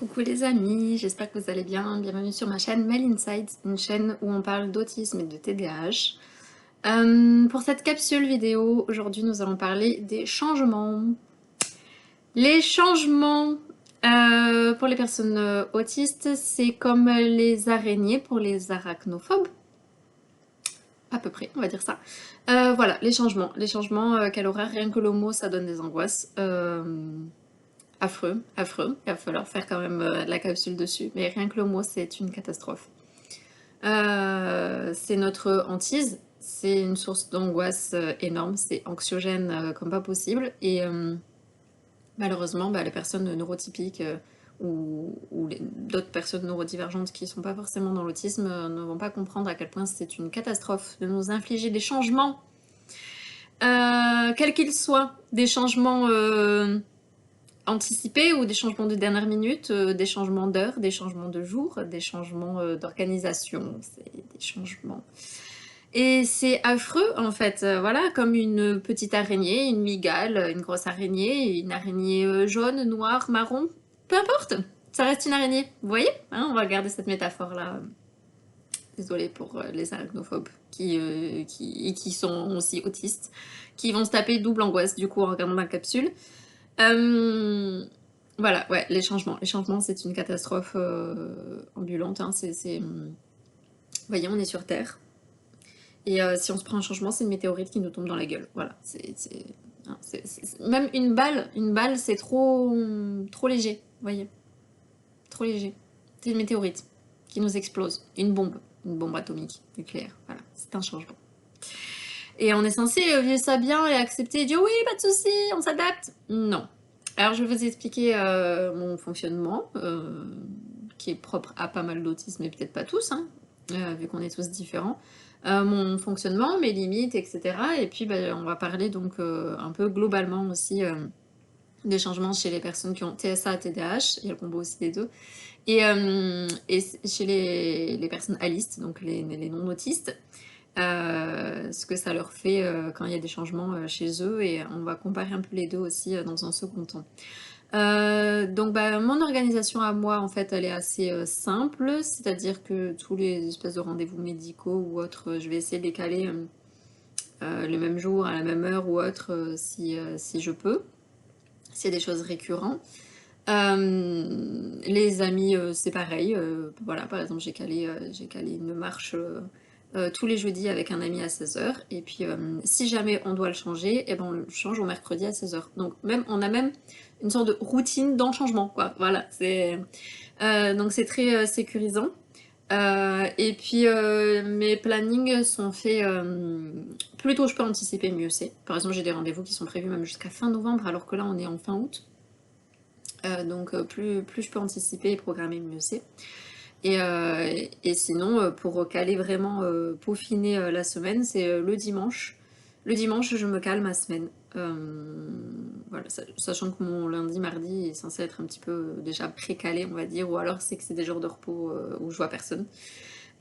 Coucou les amis, j'espère que vous allez bien. Bienvenue sur ma chaîne Mel Insights, une chaîne où on parle d'autisme et de TDAH. Pour cette capsule vidéo, aujourd'hui nous allons parler des changements. Les changements pour les personnes autistes, c'est comme les araignées pour les arachnophobes. À peu près, on va dire ça. Voilà, les changements. Les changements qu'elle aura, rien que le mot, ça donne des angoisses. Affreux, affreux. Il va falloir faire quand même de la capsule dessus. Mais rien que le mot, c'est une catastrophe. C'est notre hantise. C'est une source d'angoisse énorme. C'est anxiogène comme pas possible. Et malheureusement, les personnes neurotypiques ou d'autres personnes neurodivergentes qui sont pas forcément dans l'autisme ne vont pas comprendre à quel point c'est une catastrophe de nous infliger des changements, quels qu'ils soient. Des changements anticipés ou des changements de dernière minute, des changements d'heure, des changements de jour, des changements d'organisation, c'est des changements. Et c'est affreux en fait, voilà, comme une petite araignée, une mygale, une grosse araignée, une araignée jaune, noire, marron, peu importe, ça reste une araignée, vous voyez, hein, on va garder cette métaphore-là. Désolée pour les arachnophobes qui sont aussi autistes, qui vont se taper double angoisse du coup en regardant la capsule. Voilà, ouais, les changements. Les changements, c'est une catastrophe ambulante. Hein. Vous voyez, on est sur Terre. Et si on se prend un changement, c'est une météorite qui nous tombe dans la gueule. Voilà. Hein, même une balle, c'est trop léger. Vous voyez, trop léger. C'est une météorite qui nous explose. Une bombe atomique, nucléaire. Voilà, c'est un changement. Et on est censé vivre ça bien et accepter et dire oui, pas de souci, on s'adapte. Non. Alors je vais vous expliquer mon fonctionnement, qui est propre à pas mal d'autisme, mais peut-être pas tous, hein, vu qu'on est tous différents. Mon fonctionnement, mes limites, etc. Et puis on va parler donc un peu globalement aussi des changements chez les personnes qui ont TSA, TDAH, il y a le combo aussi des deux, et chez les personnes alistes, donc les non-autistes. Ce que ça leur fait quand il y a des changements chez eux, et on va comparer un peu les deux aussi dans un second temps. Donc mon organisation à moi, en fait, elle est assez simple, c'est-à-dire que tous les espèces de rendez-vous médicaux ou autres, je vais essayer de les caler le même jour, à la même heure ou autre, si je peux, s'il y a des choses récurrentes. Les amis, c'est pareil, voilà, par exemple, j'ai calé une marche tous les jeudis avec un ami à 16h, et puis si jamais on doit le changer, et ben on le change au mercredi à 16h. Donc on a même une sorte de routine dans le changement, quoi. Voilà, donc c'est très sécurisant. Et puis mes plannings sont faits, plus tôt je peux anticiper, mieux c'est. Par exemple, j'ai des rendez-vous qui sont prévus même jusqu'à fin novembre, alors que là on est en fin août. Donc plus je peux anticiper et programmer, mieux c'est. Et sinon, pour caler vraiment, peaufiner la semaine, c'est le dimanche. Le dimanche, je me cale ma semaine. Voilà, sachant que mon lundi, mardi est censé être un petit peu déjà pré-calé, on va dire, ou alors c'est que c'est des jours de repos où je vois personne.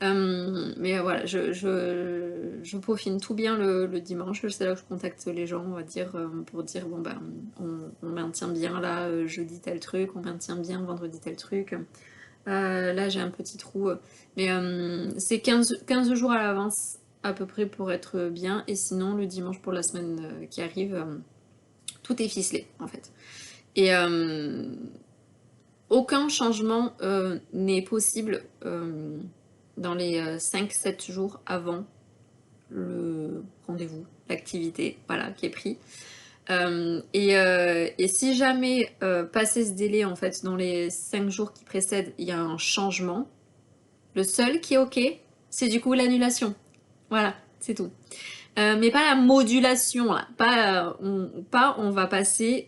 Mais voilà, je peaufine tout bien le dimanche, c'est là que je contacte les gens, on va dire, pour dire, bon on maintient bien là, jeudi tel truc, on maintient bien vendredi tel truc. Là j'ai un petit trou, mais c'est 15 jours à l'avance à peu près pour être bien, et sinon le dimanche pour la semaine qui arrive, tout est ficelé en fait. Et aucun changement n'est possible dans les 5-7 jours avant le rendez-vous, l'activité, voilà, qui est pris. Et si jamais, passé ce délai, en fait, dans les 5 jours qui précèdent, il y a un changement, le seul qui est ok, c'est du coup l'annulation. Voilà, c'est tout. Mais pas la modulation, là. Pas on va passer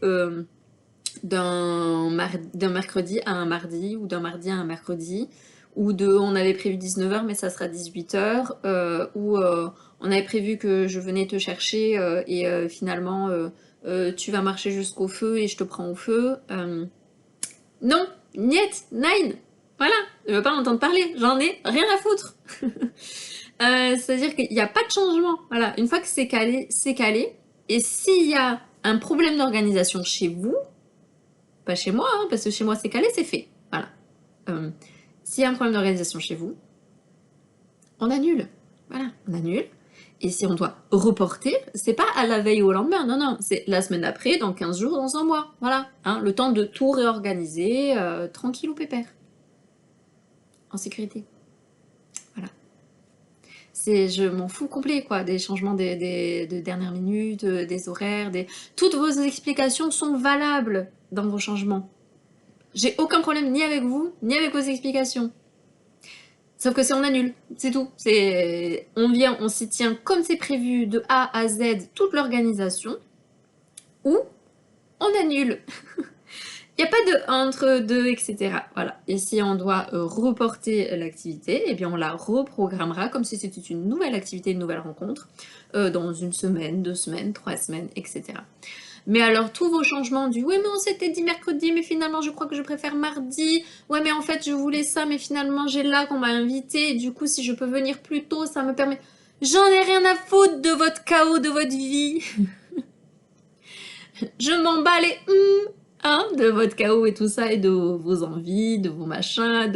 d'un mercredi à un mardi, ou d'un mardi à un mercredi, ou on avait prévu 19h mais ça sera 18h, ou on avait prévu que je venais te chercher et finalement tu vas marcher jusqu'au feu et je te prends au feu. Non, niet, nein, voilà, je veux pas entendre parler, j'en ai rien à foutre. C'est-à-dire qu'il n'y a pas de changement, voilà, une fois que c'est calé, c'est calé, et s'il y a un problème d'organisation chez vous, pas chez moi, hein, parce que chez moi c'est calé, c'est fait. Voilà. S'il y a un problème d'organisation chez vous, on annule. Voilà, on annule. Et si on doit reporter, c'est pas à la veille ou au lendemain, non, non, c'est la semaine d'après, dans 15 jours, dans un mois. Voilà, hein, le temps de tout réorganiser, tranquille ou pépère, en sécurité. Voilà. Je m'en fous complet, quoi, des changements de dernière minute, des horaires, toutes vos explications sont valables dans vos changements. J'ai aucun problème ni avec vous, ni avec vos explications. Sauf que c'est on annule, c'est tout. On vient, on s'y tient comme c'est prévu de A à Z, toute l'organisation, ou on annule. Il n'y a pas de entre deux, etc. Voilà. Et si on doit reporter l'activité, eh bien on la reprogrammera comme si c'était une nouvelle activité, une nouvelle rencontre, dans une semaine, 2 semaines, 3 semaines, etc. Mais alors, tous vos changements du «Ouais, mais on s'était dit mercredi, mais finalement, je crois que je préfère mardi. Ouais, mais en fait, je voulais ça, mais finalement, j'ai là qu'on m'a invité. Et du coup, si je peux venir plus tôt, ça me permet...» J'en ai rien à foutre de votre chaos, de votre vie. Je m'en bats les hein, de votre chaos et tout ça, et de vos envies, de vos machins,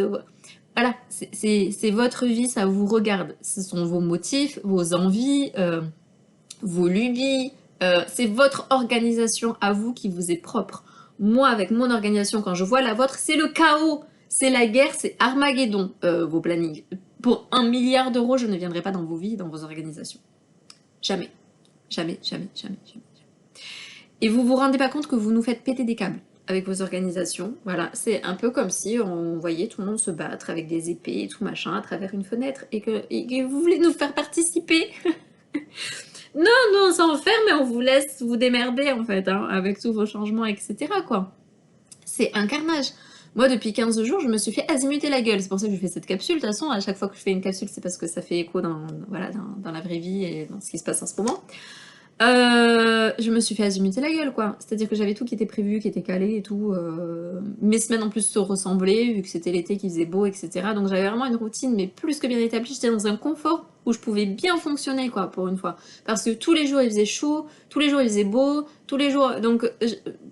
Voilà, c'est votre vie, ça vous regarde. Ce sont vos motifs, vos envies, vos lubies, c'est votre organisation à vous qui vous est propre. Moi, avec mon organisation, quand je vois la vôtre, c'est le chaos, c'est la guerre, c'est Armageddon, vos plannings. Pour 1 milliard d'euros, je ne viendrai pas dans vos vies, dans vos organisations. Jamais. Jamais, jamais, jamais, jamais. Et vous vous rendez pas compte que vous nous faites péter des câbles avec vos organisations. Voilà, c'est un peu comme si on voyait tout le monde se battre avec des épées et tout machin à travers une fenêtre et que vous voulez nous faire participer. Non, nous on s'enferme et on vous laisse vous démerder en fait, hein, avec tous vos changements, etc. quoi. C'est un carnage. Moi, depuis 15 jours, je me suis fait azimuter la gueule. C'est pour ça que je fais cette capsule. De toute façon, à chaque fois que je fais une capsule, c'est parce que ça fait écho voilà, dans la vraie vie et dans ce qui se passe en ce moment. Je me suis fait azimuter la gueule, quoi. C'est-à-dire que j'avais tout qui était prévu, qui était calé et tout. Mes semaines en plus se ressemblaient, vu que c'était l'été qui faisait beau, etc. Donc j'avais vraiment une routine, mais plus que bien établie. J'étais dans un confort où je pouvais bien fonctionner, quoi, pour une fois. Parce que tous les jours il faisait chaud, tous les jours il faisait beau, tous les jours. Donc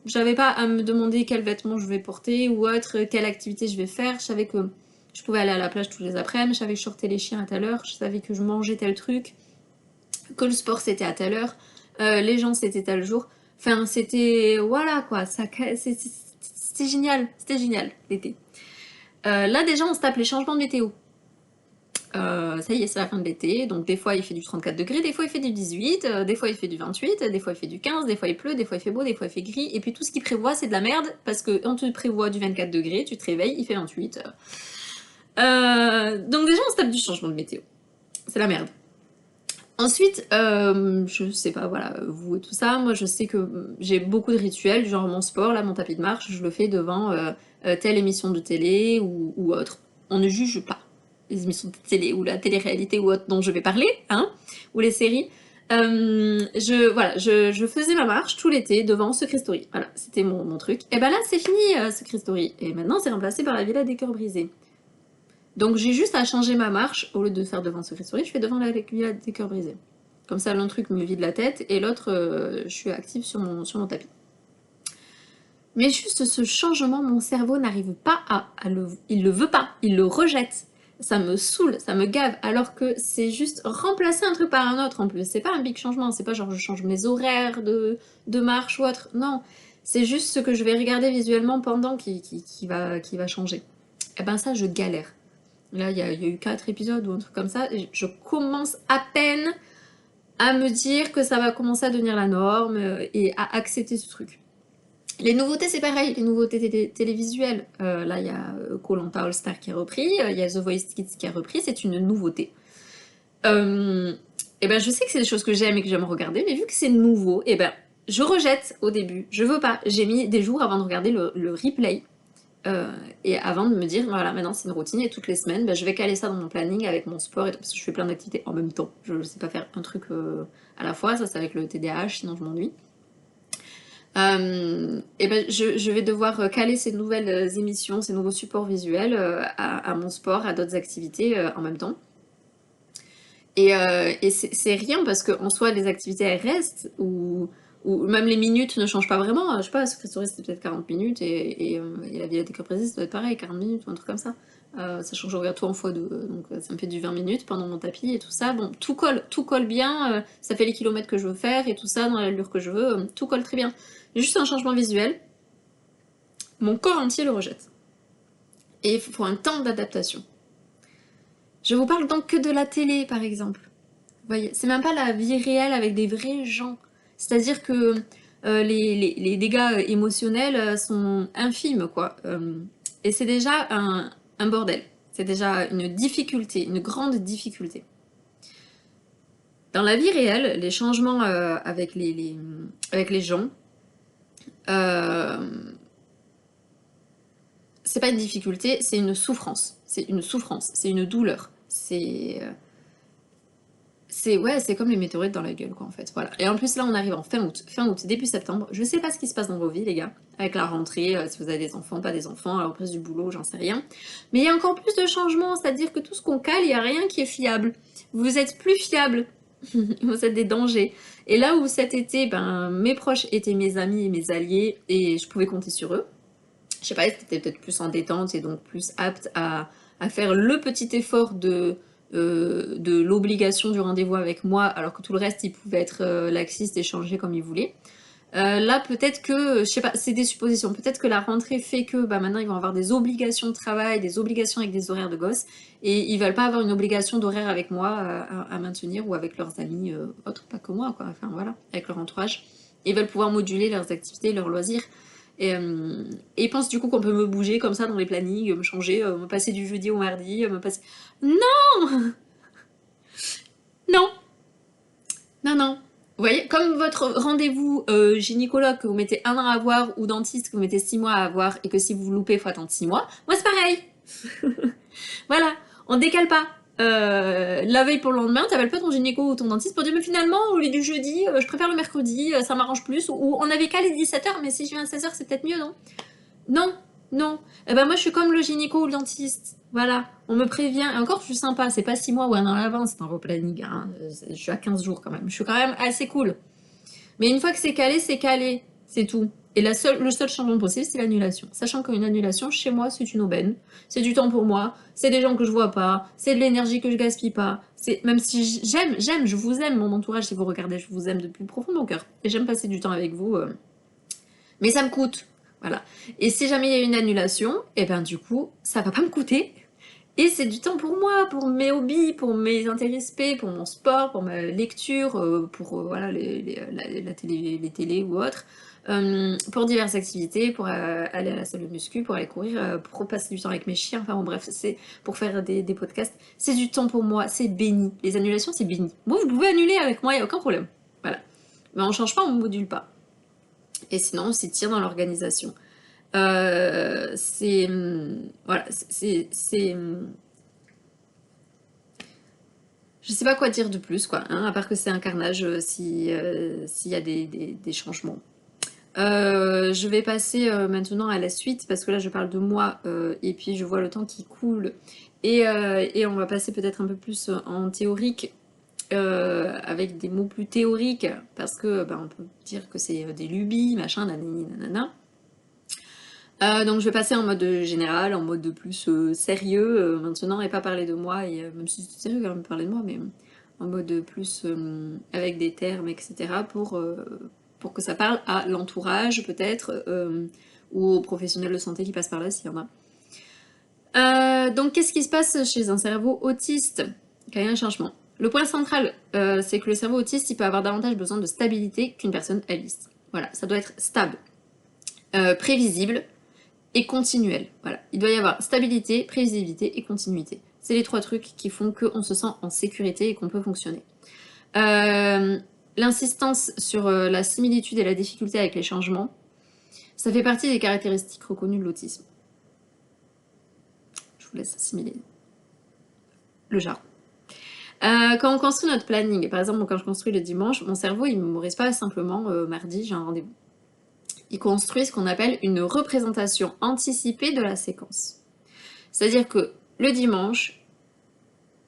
j'avais pas à me demander quels vêtements je vais porter ou autre, quelle activité je vais faire. Je savais que je pouvais aller à la plage tous les après-midi, je savais que je sortais les chiens à telle heure, je savais que je mangeais tel truc, que le sport c'était à telle heure. Les gens c'était tel jour. Enfin, c'était. Voilà quoi, c'était génial. C'était génial l'été. Là, déjà, on se tape les changements de météo. Ça y est, c'est la fin de l'été, donc des fois il fait du 34 degrés, des fois il fait du 18, des fois il fait du 28, des fois il fait du 15, des fois il pleut, des fois il fait beau, des fois il fait gris, et puis tout ce qu'il prévoit c'est de la merde, parce que quand tu prévois du 24 degrés, tu te réveilles, il fait 28. Donc déjà on se tape du changement de météo. C'est la merde. Ensuite, je sais pas, voilà, vous et tout ça, moi je sais que j'ai beaucoup de rituels, genre mon sport, là, mon tapis de marche, je le fais devant telle émission de télé ou autre. On ne juge pas les émissions de télé ou la télé-réalité ou autre dont je vais parler, hein, ou les séries. Voilà, je faisais ma marche tout l'été devant Secret Story. Voilà, c'était mon truc. Et ben là, c'est fini, Secret Story. Et maintenant, c'est remplacé par la Villa des Cœurs Brisés. Donc j'ai juste à changer ma marche, au lieu de faire devant Secret Story, je fais devant la Villa des Cœurs Brisés. Comme ça, l'un truc me vide la tête, et l'autre, je suis active sur mon tapis. Mais juste ce changement, mon cerveau n'arrive pas il le veut pas, il le rejette. Ça me saoule, ça me gave, alors que c'est juste remplacer un truc par un autre en plus. C'est pas un big changement, c'est pas genre je change mes horaires de marche ou autre. Non, c'est juste ce que je vais regarder visuellement pendant qui va changer. Et ben ça, je galère. Là, il y a eu 4 épisodes ou un truc comme ça, et je commence à peine à me dire que ça va commencer à devenir la norme et à accepter ce truc. Les nouveautés, c'est pareil, les nouveautés télévisuelles. Là, il y a koh All Star qui a repris, il y a The Voice Kids qui a repris, c'est une nouveauté. Et ben, je sais que c'est des choses que j'aime et que j'aime regarder, mais vu que c'est nouveau, et ben, je rejette au début. Je veux pas. J'ai mis des jours avant de regarder le replay. Et avant de me dire, voilà, maintenant c'est une routine et toutes les semaines, je vais caler ça dans mon planning avec mon sport et tout, parce que je fais plein d'activités en même temps. Je ne sais pas faire un truc à la fois, ça c'est avec le TDAH, sinon je m'ennuie. Et ben je vais devoir caler ces nouvelles émissions, ces nouveaux supports visuels à mon sport, à d'autres activités en même temps. Et c'est rien parce qu'en soi les activités elles restent, ou ou même les minutes ne changent pas vraiment. Je sais pas, Secret Story c'était peut-être 40 minutes et la Villa des Caprices ça doit être pareil, 40 minutes ou un truc comme ça. Sachant que je regarde tout en x2, donc ça me fait du 20 minutes pendant mon tapis et tout ça. Bon, tout colle bien, ça fait les kilomètres que je veux faire et tout ça, dans l'allure que je veux, tout colle très bien. Juste un changement visuel, mon corps entier le rejette. Et il faut un temps d'adaptation. Je vous parle donc que de la télé, par exemple. Vous voyez, c'est même pas la vie réelle avec des vrais gens. C'est-à-dire que les dégâts émotionnels sont infimes, quoi. Et c'est déjà un bordel. C'est déjà une difficulté, une grande difficulté. Dans la vie réelle, les changements avec les gens, euh, c'est pas une difficulté, c'est une souffrance. C'est une souffrance, c'est une douleur. Ouais, c'est comme les météorites dans la gueule, quoi, en fait. Voilà. Et en plus, là, on arrive en fin août, début septembre. Je sais pas ce qui se passe dans vos vies, les gars, avec la rentrée, si vous avez des enfants, pas des enfants, la reprise du boulot, j'en sais rien. Mais il y a encore plus de changements, c'est-à-dire que tout ce qu'on cale, il n'y a rien qui est fiable. Vous êtes plus fiable. Vous êtes des dangers. Et là où cet été, ben, mes proches étaient mes amis et mes alliés, et je pouvais compter sur eux. Je sais pas, ils étaient peut-être plus en détente et donc plus aptes à faire le petit effort de l'obligation du rendez-vous avec moi, alors que tout le reste, ils pouvaient être laxistes et changer comme ils voulaient. Là, peut-être que, je sais pas, c'est des suppositions, peut-être que la rentrée fait que bah, maintenant ils vont avoir des obligations de travail, des obligations avec des horaires de gosse, et ils veulent pas avoir une obligation d'horaire avec moi à maintenir ou avec leurs amis autres, pas que moi, quoi, enfin voilà, avec leur entourage. Ils veulent pouvoir moduler leurs activités, leurs loisirs. Et ils pensent du coup qu'on peut me bouger comme ça dans les plannings, me changer, me passer du jeudi au mardi, me passer... Non! Non! Non, non. Vous voyez, comme votre rendez-vous gynécologue que vous mettez 1 an à avoir ou dentiste que vous mettez 6 mois à avoir et que si vous vous loupez, il faut attendre 6 mois, moi c'est pareil. Voilà, on décale pas. La veille pour le lendemain, t'appelles pas ton gynéco ou ton dentiste pour dire mais finalement au lieu du jeudi, je préfère le mercredi, ça m'arrange plus, ou on avait calé 17h mais si je viens à 16h c'est peut-être mieux, non? Non, non. Eh ben moi je suis comme le gynéco ou le dentiste. Voilà, on me prévient. Et encore, je suis sympa, c'est pas 6 mois ou 1 an à l'avance, c'est un replanning. Hein. Je suis à 15 jours quand même. Je suis quand même assez cool. Mais une fois que c'est calé, c'est tout. Et le seul changement possible, c'est l'annulation. Sachant qu'une annulation, chez moi, c'est une aubaine. C'est du temps pour moi, c'est des gens que je vois pas, c'est de l'énergie que je gaspille pas. Même si je vous aime, mon entourage, si vous regardez, je vous aime depuis le profond de mon cœur. Et j'aime passer du temps avec vous. Mais ça me coûte. Voilà. Et si jamais il y a une annulation, et ben du coup, ça va pas me coûter. Et c'est du temps pour moi, pour mes hobbies, pour mes intérêts spé, pour mon sport, pour ma lecture, pour voilà, la télé, les télés ou autres, pour diverses activités, pour aller à la salle de muscu, pour aller courir, pour passer du temps avec mes chiens, enfin bon bref, c'est pour faire des podcasts. C'est du temps pour moi, c'est béni. Les annulations, c'est béni. Bon, vous pouvez annuler avec moi, il n'y a aucun problème. Voilà. Mais on change pas, on module pas. Et sinon, on s'y tire dans l'organisation. Voilà, je sais pas quoi dire de plus, quoi, hein, à part que c'est un carnage s'il y a des changements. Je vais passer maintenant à la suite, parce que là je parle de moi, et puis je vois le temps qui coule. Et on va passer peut-être un peu plus en théorique, avec des mots plus théoriques, parce que bah, on peut dire que c'est des lubies, machin, nanani, nanana. Donc je vais passer en mode général, en mode de plus sérieux maintenant, et pas parler de moi, et même si c'est sérieux quand même parler de moi, mais en mode plus avec des termes, etc. Pour que ça parle à l'entourage peut-être, ou aux professionnels de santé qui passent par là s'il y en a. Donc qu'est-ce qui se passe chez un cerveau autiste quand il y a un changement? Le point central, c'est que le cerveau autiste, il peut avoir davantage besoin de stabilité qu'une personne aliste. Voilà, ça doit être stable, prévisible, et continuel. Voilà. Il doit y avoir stabilité, prévisibilité et continuité. C'est les 3 trucs qui font qu'on se sent en sécurité et qu'on peut fonctionner. L'insistance sur la similitude et la difficulté avec les changements, ça fait partie des caractéristiques reconnues de l'autisme. Je vous laisse assimiler le jargon. Quand on construit notre planning, par exemple quand je construis le dimanche, mon cerveau il ne mémorise pas simplement mardi j'ai un rendez-vous. Il construit ce qu'on appelle une représentation anticipée de la séquence. C'est-à-dire que le dimanche,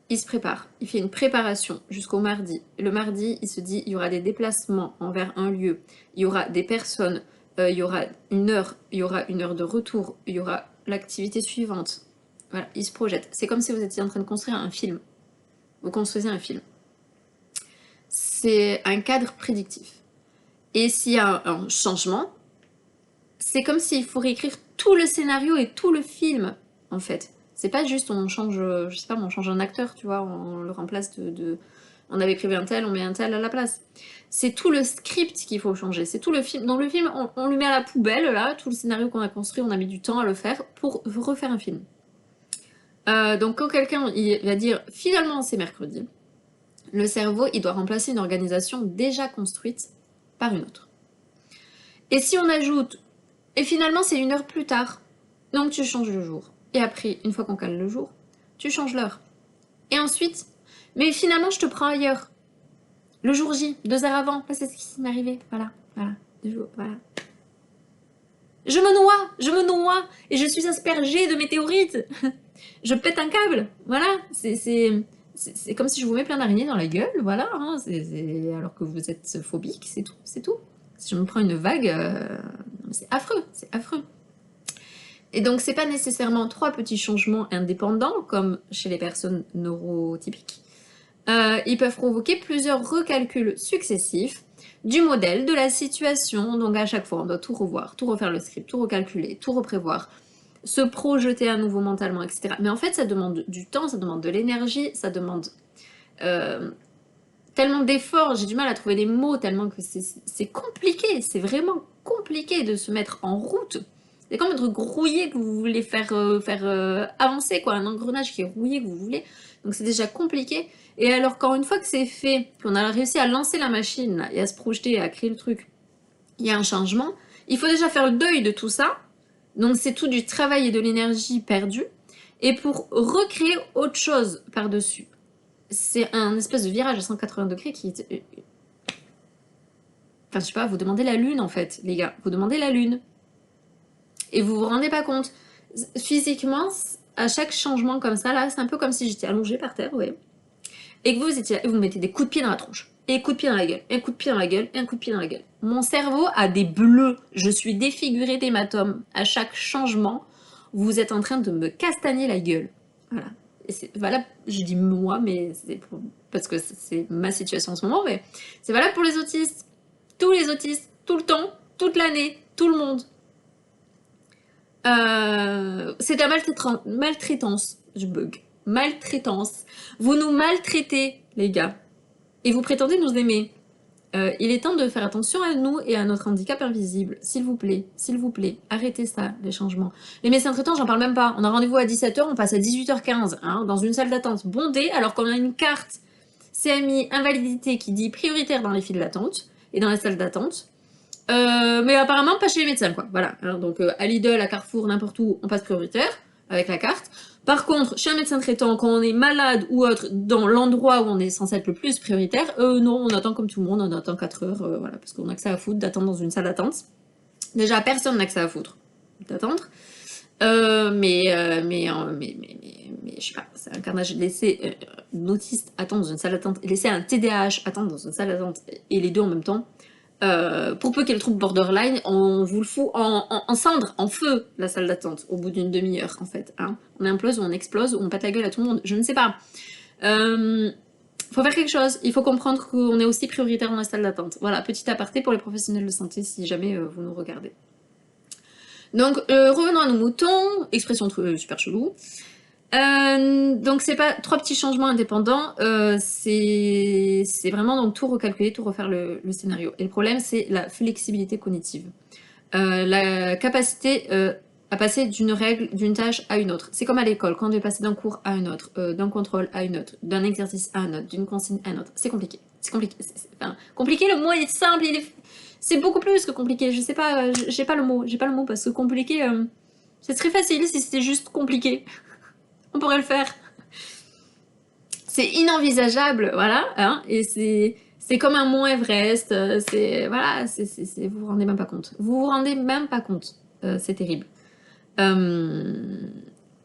il se prépare, il fait une préparation jusqu'au mardi. Le mardi, il se dit, il y aura des déplacements envers un lieu, il y aura des personnes, il y aura une heure, il y aura une heure de retour, il y aura l'activité suivante. Voilà, il se projette. C'est comme si vous étiez en train de construire un film. Vous construisez un film. C'est un cadre prédictif. Et s'il y a un changement, c'est comme s'il faut réécrire tout le scénario et tout le film, en fait. C'est pas juste on change, je sais pas, on change un acteur, tu vois, on le remplace on avait prévu un tel, on met un tel à la place. C'est tout le script qu'il faut changer, c'est tout le film. Dans le film, on lui met à la poubelle, là, tout le scénario qu'on a construit, on a mis du temps à le faire pour refaire un film. Donc quand quelqu'un il va dire finalement c'est mercredi, le cerveau il doit remplacer une organisation déjà construite par une autre. Et si on ajoute et finalement c'est une heure plus tard, donc tu changes le jour. Et après, une fois qu'on cale le jour, tu changes l'heure. Et ensuite, mais finalement je te prends ailleurs. Le jour J, 2 heures avant, là c'est ce qui m'est arrivé, voilà, voilà. Je me noie, et je suis aspergée de météorites. Je pète un câble, voilà, c'est comme si je vous mets plein d'araignées dans la gueule, voilà, hein, alors que vous êtes phobique, c'est tout, c'est tout. Si je me prends une vague, c'est affreux, c'est affreux. Et donc c'est pas nécessairement 3 petits changements indépendants, comme chez les personnes neurotypiques. Ils peuvent provoquer plusieurs recalculs successifs du modèle, de la situation, donc à chaque fois on doit tout revoir, tout refaire le script, tout recalculer, tout reprévoir, se projeter à nouveau mentalement, etc. Mais en fait, ça demande du temps, ça demande de l'énergie, ça demande tellement d'efforts, j'ai du mal à trouver des mots, tellement que c'est compliqué, c'est vraiment compliqué de se mettre en route. C'est comme un truc rouillé que vous voulez faire avancer, quoi, un engrenage qui est rouillé que vous voulez. Donc c'est déjà compliqué. Et alors quand une fois que c'est fait, qu'on a réussi à lancer la machine là, et à se projeter, à créer le truc, il y a un changement, il faut déjà faire le deuil de tout ça. Donc c'est tout du travail et de l'énergie perdue. Et pour recréer autre chose par-dessus. C'est un espèce de virage à 180 degrés qui est... Enfin, je sais pas, vous demandez la lune en fait, les gars. Vous demandez la lune. Et vous vous rendez pas compte. Physiquement, à chaque changement comme ça, là, c'est un peu comme si j'étais allongée par terre, ouais. Et que vous étiez là, et vous mettez des coups de pied dans la tronche. Et coup de pied dans la gueule, et un coup de pied dans la gueule, et un coup de pied dans la gueule. Mon cerveau a des bleus. Je suis défigurée d'hématomes. À chaque changement, vous êtes en train de me castagner la gueule. Voilà. Et c'est valable, je dis moi, mais c'est parce que c'est ma situation en ce moment, mais c'est valable pour les autistes. Tous les autistes, tout le temps, toute l'année, tout le monde. C'est de la maltraitance. Je bug. Maltraitance. Vous nous maltraitez, les gars. Et vous prétendez nous aimer. Il est temps de faire attention à nous et à notre handicap invisible. S'il vous plaît, arrêtez ça, les changements. Les médecins traitants, j'en parle même pas. On a rendez-vous à 17h, on passe à 18h15, hein, dans une salle d'attente bondée, alors qu'on a une carte CMI invalidité qui dit prioritaire dans les files d'attente et dans les salles d'attente. Mais apparemment pas chez les médecins, quoi. Voilà. Hein, donc à Lidl, à Carrefour, n'importe où, on passe prioritaire avec la carte. Par contre, chez un médecin traitant, quand on est malade ou autre, dans l'endroit où on est censé être le plus prioritaire, non, on attend comme tout le monde, on attend 4 heures, voilà, parce qu'on a que ça à foutre d'attendre dans une salle d'attente. Déjà, personne n'a que ça à foutre d'attendre. Mais je sais pas, c'est un carnage de laisser un autiste attendre dans une salle d'attente et laisser un TDAH attendre dans une salle d'attente et les deux en même temps. Pour peu qu'il y ait le trouble borderline, on vous le fout en cendres, en feu, la salle d'attente, au bout d'une demi-heure, en fait. Hein. On implose ou on explose ou on pète la gueule à tout le monde, je ne sais pas. Faut faire quelque chose, il faut comprendre qu'on est aussi prioritaire dans la salle d'attente. Voilà, petit aparté pour les professionnels de santé, si jamais vous nous regardez. Donc, revenons à nos moutons, expression super chelou. Donc c'est pas 3 petits changements indépendants, c'est vraiment donc tout recalculer, tout refaire le scénario. Et le problème c'est la flexibilité cognitive, la capacité à passer d'une règle, d'une tâche à une autre. C'est comme à l'école, quand on doit passer d'un cours à un autre, d'un contrôle à une autre, d'un exercice à un autre, d'une consigne à un autre. C'est compliqué, c'est compliqué. Enfin, compliqué, le mot est simple, c'est beaucoup plus que compliqué. Je sais pas, j'ai pas le mot parce que compliqué, c'est très facile si c'était juste compliqué. On pourrait le faire. C'est inenvisageable, voilà, hein, et c'est comme un mont Everest, voilà, vous vous rendez même pas compte. Vous vous rendez même pas compte, c'est terrible.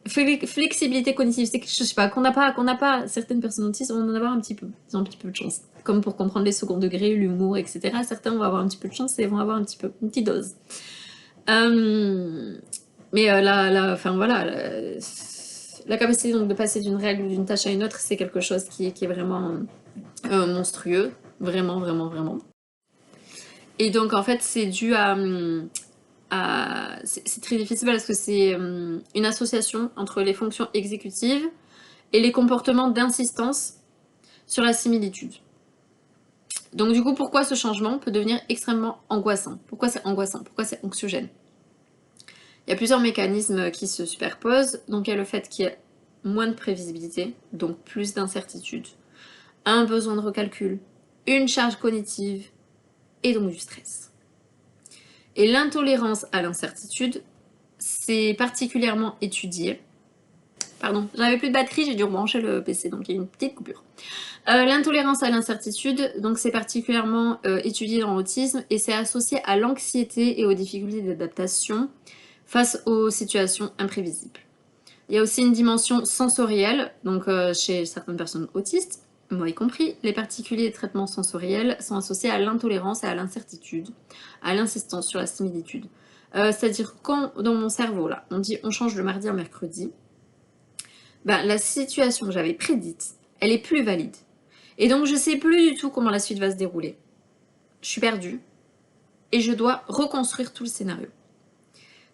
Flexibilité cognitive, c'est que je sais pas, qu'on n'a pas, certaines personnes autistes vont en avoir un petit peu, ils ont un petit peu de chance. Comme pour comprendre les second degrés, l'humour, etc. Certains vont avoir un petit peu de chance et vont avoir un petit peu, une petite dose. Mais enfin voilà, la capacité donc de passer d'une règle ou d'une tâche à une autre, c'est quelque chose qui est vraiment monstrueux, vraiment, vraiment, vraiment. Et donc en fait, c'est dû c'est très difficile parce que c'est une association entre les fonctions exécutives et les comportements d'insistance sur la similitude. Donc du coup, pourquoi ce changement peut devenir extrêmement angoissant? Pourquoi c'est angoissant? Pourquoi c'est anxiogène? Il y a plusieurs mécanismes qui se superposent. Donc il y a le fait qu'il y ait moins de prévisibilité, donc plus d'incertitude, un besoin de recalcul, une charge cognitive et donc du stress. Et l'intolérance à l'incertitude, c'est particulièrement étudié. Pardon, j'avais plus de batterie, j'ai dû rebrancher le PC, donc il y a une petite coupure. L'intolérance à l'incertitude, donc c'est particulièrement étudié dans l'autisme et c'est associé à l'anxiété et aux difficultés d'adaptation face aux situations imprévisibles. Il y a aussi une dimension sensorielle, donc chez certaines personnes autistes, moi y compris, les particuliers traitements sensoriels sont associés à l'intolérance et à l'incertitude, à l'insistance sur la similitude. C'est-à-dire quand dans mon cerveau, là, on dit on change le mardi en mercredi, ben, la situation que j'avais prédite, elle est plus valide. Et donc je sais plus du tout comment la suite va se dérouler. Je suis perdue et je dois reconstruire tout le scénario.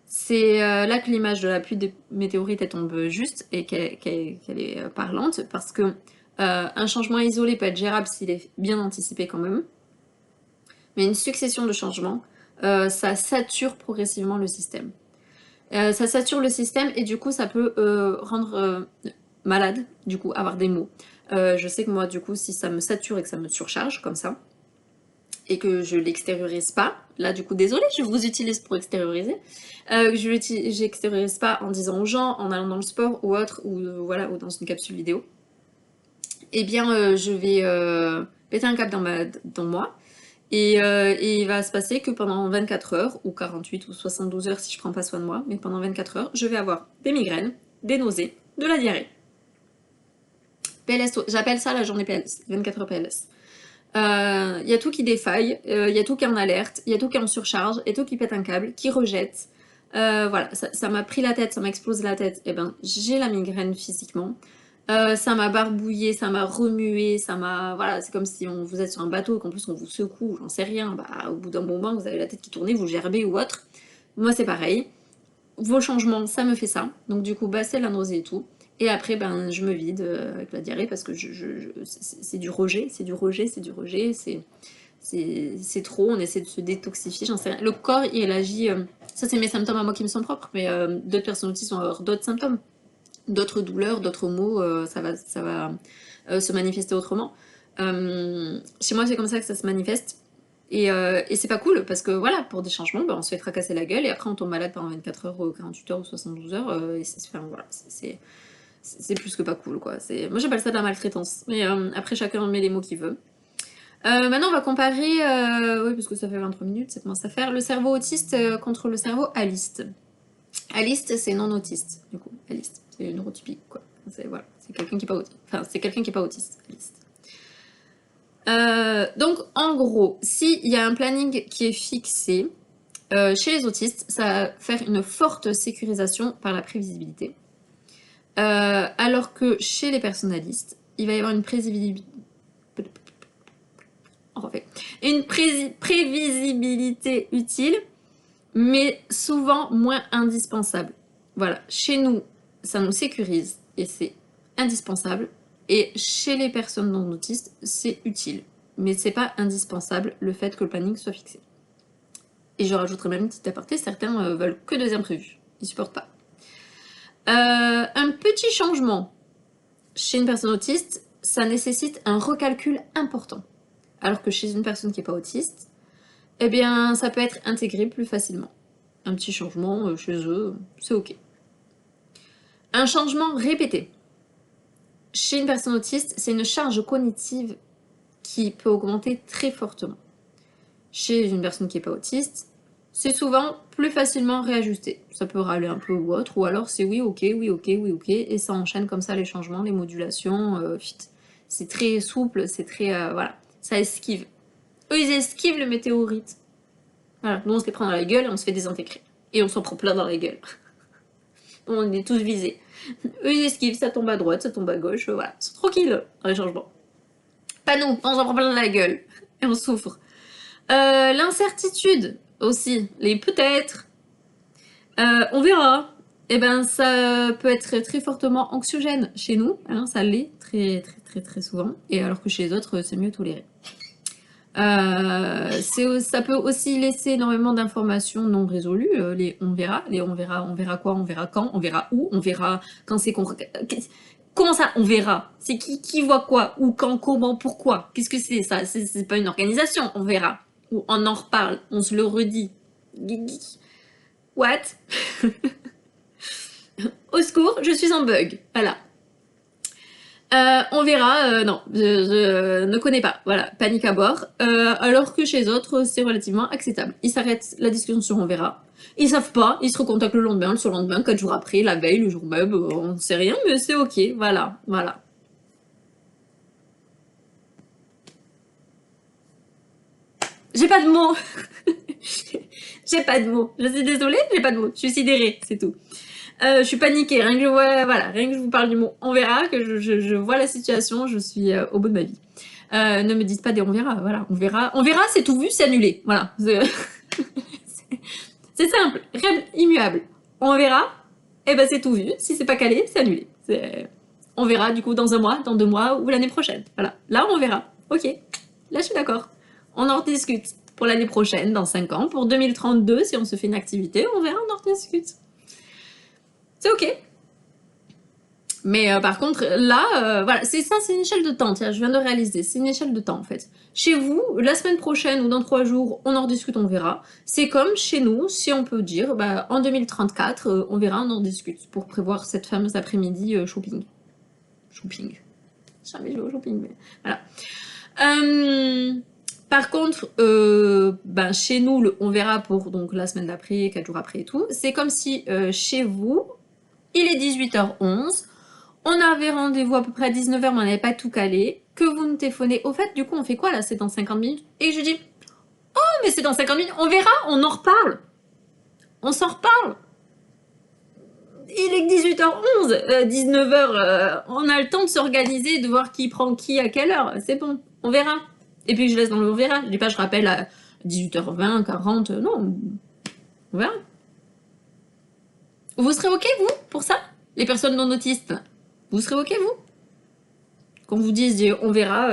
C'est là que l'image de la pluie de météorites elle tombe juste et qu'elle est parlante parce que un changement isolé peut être gérable s'il est bien anticipé quand même, mais une succession de changements, ça sature progressivement le système. Ça sature le système et du coup ça peut rendre malade, du coup avoir des maux. Je sais que moi du coup si ça me sature et que ça me surcharge comme ça, et que je l'extériorise pas, là du coup désolé, je vous utilise pour extérioriser, que je l'extériorise pas en disant aux gens, en allant dans le sport ou autre, ou voilà, ou dans une capsule vidéo, eh bien je vais péter un câble dans moi, et il va se passer que pendant 24 heures, ou 48 ou 72 heures si je prends pas soin de moi, mais pendant 24 heures, je vais avoir des migraines, des nausées, de la diarrhée. PLS, j'appelle ça la journée PLS, 24 heures PLS. Il y a tout qui défaille, il y a tout qui est en alerte, il y a tout qui est en surcharge, il y a tout qui pète un câble, qui rejette. Voilà, ça m'a pris la tête, ça m'a explosé la tête. Et ben, j'ai la migraine physiquement. Ça m'a barbouillé, ça m'a remué, ça m'a... Voilà, c'est comme si vous êtes sur un bateau, qu'en plus on vous secoue, j'en sais rien. Bah, au bout d'un moment, vous avez la tête qui tourne, vous gerbez ou autre. Moi, c'est pareil. Vos changements, ça me fait ça. Donc du coup, bah, c'est la nausée et tout. Et après, ben, je me vide avec la diarrhée parce que c'est du rejet, c'est du rejet, c'est du rejet, c'est trop, on essaie de se détoxifier, j'en sais rien. Le corps, il agit... ça, c'est mes symptômes à moi qui me sont propres, mais d'autres personnes autistes vont avoir d'autres symptômes, d'autres douleurs, d'autres maux, ça va se manifester autrement. Chez moi, c'est comme ça que ça se manifeste. Et c'est pas cool parce que voilà, pour des changements, ben, on se fait tracasser la gueule et après on tombe malade pendant 24 heures, ou 48 heures ou 72 heures. Et enfin, voilà, c'est plus que pas cool quoi. Moi j'appelle ça de la maltraitance. Mais après chacun met les mots qu'il veut. Maintenant on va comparer, oui parce que ça fait 23 minutes, ça commence à faire, le cerveau autiste contre le cerveau aliste. Aliste c'est non autiste, du coup, aliste, c'est neurotypique quoi. Voilà, c'est quelqu'un qui est pas autiste. Enfin, c'est quelqu'un qui est pas autiste, aliste. Donc en gros, s'il y a un planning qui est fixé, chez les autistes, ça va faire une forte sécurisation par la prévisibilité. Alors que chez les personnalistes, il va y avoir une prévisibilité utile, mais souvent moins indispensable. Voilà, chez nous, ça nous sécurise et c'est indispensable. Et chez les personnes non autistes, c'est utile, mais c'est pas indispensable le fait que le planning soit fixé. Et je rajouterai même une petite aparté, certains veulent que 2 imprévus, ils supportent pas. Un petit changement chez une personne autiste, ça nécessite un recalcul important. Alors que chez une personne qui n'est pas autiste, eh bien, ça peut être intégré plus facilement. Un petit changement chez eux, c'est ok. Un changement répété. Chez une personne autiste, c'est une charge cognitive qui peut augmenter très fortement. Chez une personne qui n'est pas autiste, c'est souvent plus facilement réajusté. Ça peut râler un peu ou autre, ou alors c'est oui, ok, oui, ok, oui, ok, et ça enchaîne comme ça les changements, les modulations, c'est très souple, c'est très, voilà, ça esquive. Eux, ils esquivent le météorite. Voilà, nous on se les prend dans la gueule et on se fait désintégrer. Et on s'en prend plein dans la gueule. On est tous visés. Eux, ils esquivent, ça tombe à droite, ça tombe à gauche, voilà. Ils sont tranquilles dans les changements. Pas nous, on s'en prend plein dans la gueule. Et on souffre. L'incertitude aussi, les peut-être, on verra. Eh ben, ça peut être très fortement anxiogène chez nous, hein, ça l'est très, très, très, très souvent, et alors que chez les autres, c'est mieux toléré. Ça peut aussi laisser énormément d'informations non résolues, les on verra, on verra quoi, on verra quand, on verra où, on verra quand c'est qu'on... Comment ça, on verra? C'est qui voit quoi, où, quand, comment, pourquoi? Qu'est-ce que c'est ça? C'est pas une organisation, on verra. Ou on en reparle, on se le redit. What? Au secours, je suis en bug. Voilà. On verra, non, je ne connais pas, voilà, panique à bord. Alors que chez les autres, c'est relativement acceptable. Ils s'arrêtent la discussion sur on verra. Ils savent pas, ils se recontactent le lendemain, le surlendemain, 4 jours après, la veille, le jour même, on ne sait rien, mais c'est ok, voilà, voilà. J'ai pas de mots. J'ai pas de mots. Je suis désolée, j'ai pas de mots. Je suis sidérée, c'est tout. Je suis paniquée, rien que je vois, voilà, rien que je vous parle du mot on verra, que je vois la situation, je suis au bout de ma vie. Ne me dites pas des on verra, voilà, on verra, c'est tout vu, c'est annulé, voilà. C'est simple, règle immuable. On verra, et ben c'est tout vu, si c'est pas calé, c'est annulé. On verra du coup dans un mois, dans 2 mois ou l'année prochaine, voilà. Là on verra, ok, là je suis d'accord. On en rediscute pour l'année prochaine, dans 5 ans, pour 2032, si on se fait une activité, on verra, on en rediscute. C'est ok. Mais par contre, là, voilà, c'est ça, c'est une échelle de temps. Tiens, je viens de réaliser, c'est une échelle de temps en fait. Chez vous, la semaine prochaine ou dans 3 jours, on en rediscute, on verra. C'est comme chez nous, si on peut dire, bah, en 2034, on verra, on en discute pour prévoir cette fameuse après-midi shopping. Shopping. Jamais joué au shopping, mais voilà. Par contre, ben, chez nous, on verra pour donc, la semaine d'après, 4 jours après et tout. C'est comme si chez vous, il est 18h11. On avait rendez-vous à peu près à 19h, mais on n'avait pas tout calé. Que vous nous téléphonez. Au fait, du coup, on fait quoi là? C'est dans 50 minutes. Et je dis, oh, mais c'est dans 50 minutes. On verra, on en reparle. On s'en reparle. Il est que 18h11, 19h, on a le temps de s'organiser, de voir qui prend qui à quelle heure. C'est bon, on verra. Et puis je laisse dans le on verra. Je dis pas, je rappelle à 18h20, 40, non. On verra. Vous serez ok, vous, pour ça? Les personnes non autistes, vous serez ok, vous? Qu'on vous dise on verra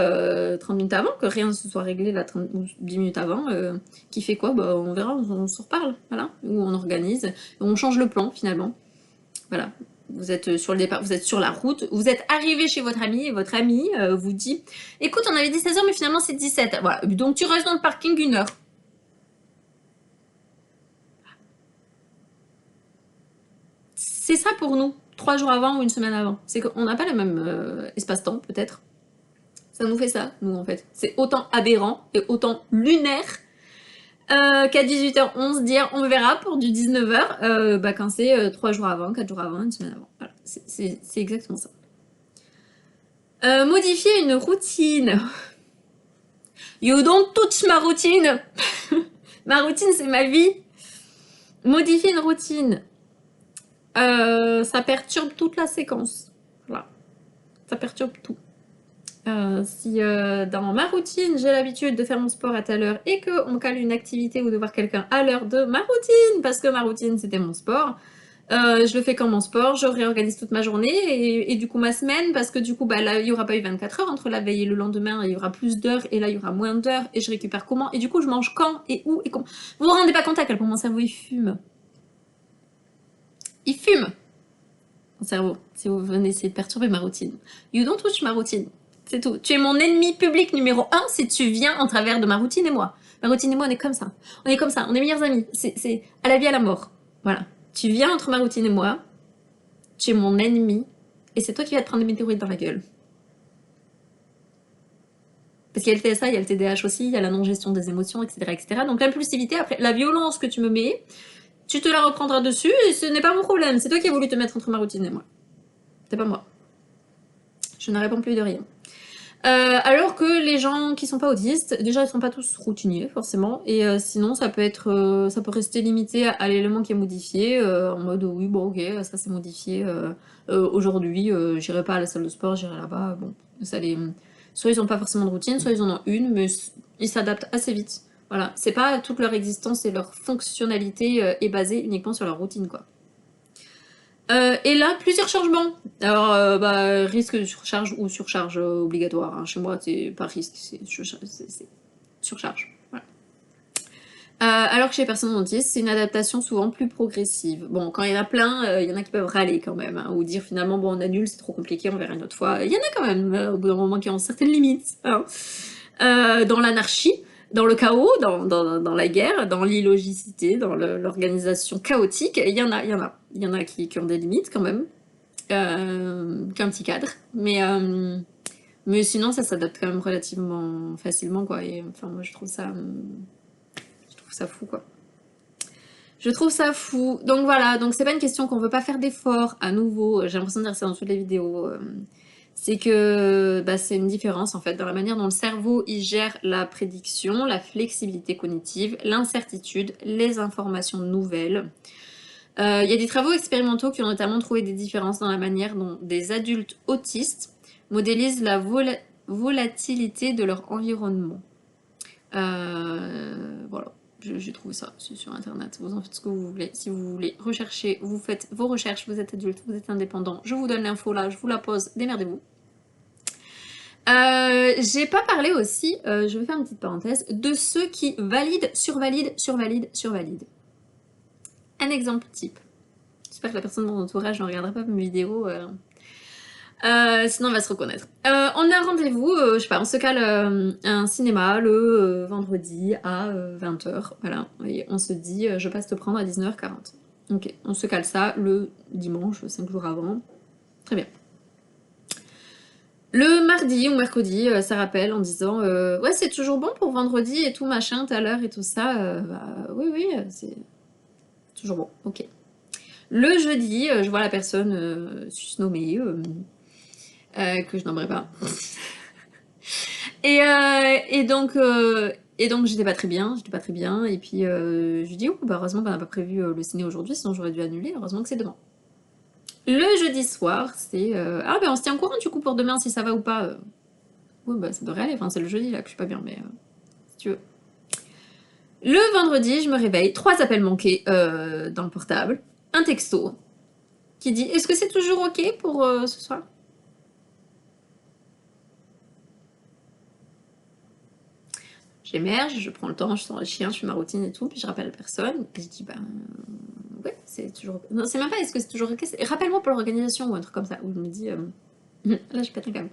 30 minutes avant, que rien ne se soit réglé là 30, ou 10 minutes avant, qui fait quoi, bah, on verra, on se reparle, voilà, ou on organise, on change le plan finalement. Voilà, vous êtes sur le départ, vous êtes sur la route, vous êtes arrivé chez votre ami et votre ami vous dit écoute, on avait dit 16h, mais finalement c'est 17h. Voilà, donc tu restes dans le parking 1 heure. C'est ça pour nous, 3 jours avant ou une semaine avant. C'est qu'on n'a pas le même espace-temps, peut-être. Ça nous fait ça, nous, en fait. C'est autant aberrant et autant lunaire qu'à 18h11 dire on verra pour du 19h bah, quand c'est 3 jours avant, 4 jours avant, une semaine avant. Voilà, c'est exactement ça. Modifier une routine. You don't touch ma routine. Ma routine, c'est ma vie. Modifier une routine. Ça perturbe toute la séquence. Voilà. Ça perturbe tout. Si dans ma routine, j'ai l'habitude de faire mon sport à telle heure et qu'on cale une activité ou de voir quelqu'un à l'heure de ma routine, parce que ma routine, c'était mon sport, je le fais comme mon sport, je réorganise toute ma journée et du coup ma semaine, parce que du coup, bah, là, il n'y aura pas eu 24 heures entre la veille et le lendemain, il y aura plus d'heures et là, il y aura moins d'heures et je récupère comment et du coup, je mange quand et où et comment. Vous vous rendez pas compte à quel point mon cerveau, il fume. Il fume, mon cerveau, si vous venez essayer de perturber ma routine. You don't touch ma routine. C'est tout. Tu es mon ennemi public numéro 1 si tu viens en travers de ma routine et moi. Ma routine et moi, on est comme ça. On est comme ça. On est meilleurs amis. C'est à la vie, à la mort. Voilà. Tu viens entre ma routine et moi. Tu es mon ennemi. Et c'est toi qui vas te prendre des météorites dans la gueule. Parce qu'il y a le TSA, il y a le TDAH aussi, il y a la non-gestion des émotions, etc., etc. Donc l'impulsivité, après, la violence que tu me mets, tu te la reprendras dessus et ce n'est pas mon problème. C'est toi qui as voulu te mettre entre ma routine et moi. C'est pas moi. Je ne réponds plus de rien. Alors que les gens qui sont pas autistes, déjà ils sont pas tous routiniers forcément, et sinon ça peut être, ça peut rester limité à l'élément qui est modifié, en mode oui bon ok ça c'est modifié, aujourd'hui j'irai pas à la salle de sport, j'irai là-bas, bon ça les, soit ils ont pas forcément de routine, soit ils en ont une, mais ils s'adaptent assez vite. Voilà, c'est pas toute leur existence et leur fonctionnalité est basée uniquement sur leur routine quoi. Et là, plusieurs changements. Alors, risque de surcharge ou surcharge obligatoire. Hein. Chez moi, c'est pas risque, c'est surcharge. Voilà. Alors que chez les personnes autistes, c'est une adaptation souvent plus progressive. Bon, quand il y en a plein, il y en a qui peuvent râler quand même, hein, ou dire finalement, bon, on annule, c'est trop compliqué, on verra une autre fois. Il y en a quand même, au bout d'un moment, qui ont certaines limites. Hein. Dans l'anarchie, dans le chaos, dans la guerre, dans l'illogicité, dans l'organisation chaotique, il y en a qui ont des limites quand même, qu'un petit cadre, mais sinon ça s'adapte quand même relativement facilement quoi, et enfin moi je trouve ça fou quoi. Je trouve ça fou. Donc voilà, donc c'est pas une question qu'on veut pas faire d'efforts à nouveau, j'ai l'impression de dire ça dans toutes les vidéos, c'est que c'est une différence en fait dans la manière dont le cerveau il gère la prédiction, la flexibilité cognitive, l'incertitude, les informations nouvelles. Il y a des travaux expérimentaux qui ont notamment trouvé des différences dans la manière dont des adultes autistes modélisent la volatilité de leur environnement. Voilà, j'ai trouvé ça sur internet, vous en faites ce que vous voulez. Si vous voulez rechercher, vous faites vos recherches, vous êtes adulte, vous êtes indépendant, je vous donne l'info là, je vous la pose, démerdez-vous. J'ai pas parlé aussi, je vais faire une petite parenthèse, de ceux qui valident, survalident, survalident, survalident. Un exemple type. J'espère que la personne de mon entourage ne regardera pas mes vidéos, sinon on va se reconnaître. On a un rendez-vous, je sais pas, on se cale un cinéma le vendredi à 20h, voilà, et on se dit je passe te prendre à 19h40. Ok, on se cale ça le dimanche, 5 jours avant. Très bien. Le mardi ou mercredi, ça rappelle en disant ouais c'est toujours bon pour vendredi et tout machin, tout à l'heure et tout ça, oui c'est toujours bon, ok. Le jeudi, je vois la personne susnommée, que je nommerai pas. et donc j'étais pas très bien, et puis je lui dis oh, heureusement qu'on n'a pas prévu le ciné aujourd'hui, sinon j'aurais dû annuler, heureusement que c'est demain. Le jeudi soir, c'est ah on se tient au courant du coup pour demain si ça va ou pas. Ouais ça devrait aller, enfin c'est le jeudi là que je suis pas bien, mais si tu veux. Le vendredi, je me réveille, 3 appels manqués dans le portable, un texto qui dit est-ce que c'est toujours ok pour ce soir? J'émerge, je prends le temps, je sors le chien, je fais ma routine et tout, puis je rappelle la personne, et je dis ouais, c'est toujours... Non, c'est même pas est-ce que c'est toujours ok, rappelle-moi pour l'organisation ou un truc comme ça, où je me dis, là je pète un câble.